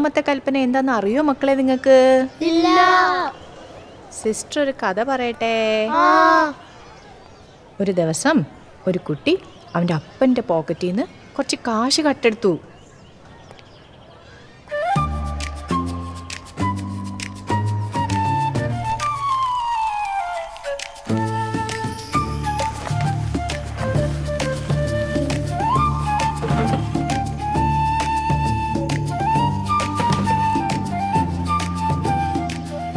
ഏഴാമത്തെ കൽപ്പന എന്താന്ന് അറിയോ മക്കളെ നിങ്ങൾക്ക്? ഇല്ല. സിസ്റ്റർ ഒരു കഥ പറയട്ടെ. ഒരു ദിവസം ഒരു കുട്ടി അവൻ്റെ അപ്പൻ്റെ പോക്കറ്റിൽ നിന്ന് കുറച്ച് കാശ് കട്ടെടുത്തു.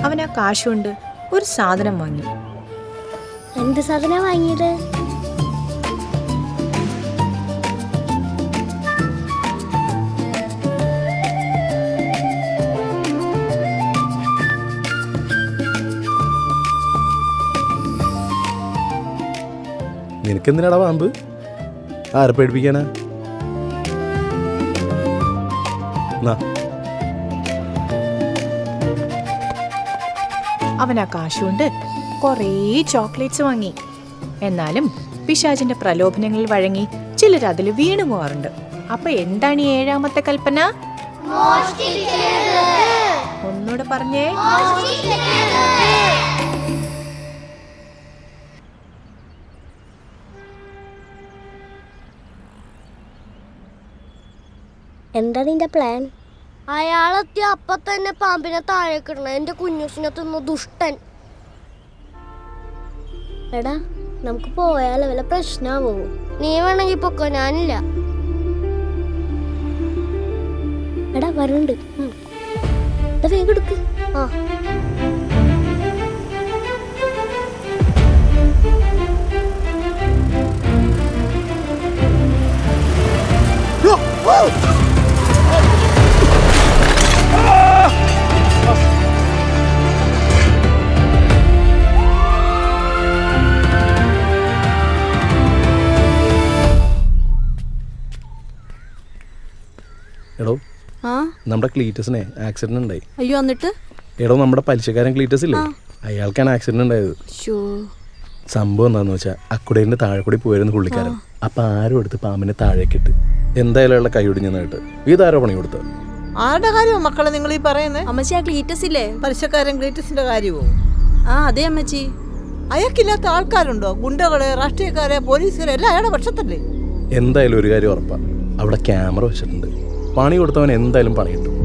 അവൻ ആ കാശുകൊണ്ട് ഒരു സാധനം വാങ്ങി. എന്ത് സാധനം വാങ്ങിയത്? നിനക്കെന്തിനാടാ പാമ്പ്? ആരെ പേടിപ്പിക്കാനാ? അവൻ ആ കാശുകൊണ്ട് കുറേ ചോക്ലേറ്റ്സ് വാങ്ങി. എന്നാലും പിശാചിന്റെ പ്രലോഭനങ്ങളിൽ വഴങ്ങി ചിലർ അതിൽ വീണു പോകാറുണ്ട്. അപ്പൊ എന്താണ് ഈ ഏഴാമത്തെ കൽപ്പന? ഒന്നുകൂടെ പറഞ്ഞേ. എന്താ നിന്റെ പ്ലാൻ? അയാളെത്തിയ അപ്പൊ തന്നെ പാമ്പിനെ താഴെ കിടണം. എന്റെ കുഞ്ഞൂസിനെ തിന്നു ദുഷ്ടൻ. എടാ നമുക്ക് പോയാലോ? വല്ല പ്രശ്നാവോ? നീ വേണമെങ്കിൽ പൊക്കോ, ഞാനില്ല. എടാ വരണ്ട്. വേഗം എടുക്ക്. എടോ, നമ്മുടെ ക്ലീറ്റസിനെ ആക്സിഡന്റ് ഉണ്ടായി. അയ്യോ, എന്നിട്ട്? എടോ, നമ്മുടെ പലിശക്കാരൻ ക്ലീറ്റസ് ഇല്ലേ, അയാൾക്കാണ് ആക്സിഡന്റ് ഉണ്ടായത്. സംഭവം എന്താന്ന് വെച്ചാൽ അക്കുടേന്റെ താഴെ കൂടി പോയിരുന്നു പുള്ളിക്കാരൻ. അപ്പൊ ആരും എടുത്ത് പാമ്പിനെ താഴേക്കിട്ട് എന്തായാലും അയാളെ കൈ ഒടിഞ്ഞെന്നായിട്ട് ഇതാരോ പണി കൊടുത്തത്. ആരുടെ കാര്യമോ മക്കളെ നിങ്ങൾ ഈ പറയുന്നത്? അമ്മച്ചി, ആ ക്ലീറ്റസ് ഇല്ലേ, പലിശക്കാരൻ ക്ലീറ്റസിന്റെ കാര്യമോ? അതെ അമ്മച്ചി. അയാൾക്കില്ലാത്ത ആൾക്കാരുണ്ടോ? ഗുണ്ടകള്, രാഷ്ട്രീയക്കാരെ, പോലീസുകാരെ എല്ലാം അയാളുടെ പക്ഷത്തല്ലേ? എന്തായാലും ഒരു കാര്യം ഉറപ്പാ, അവിടെ ക്യാമറ വെച്ചിട്ടുണ്ട്. പണി കൊടുത്തവൻ എന്തായാലും പണി കിട്ടും.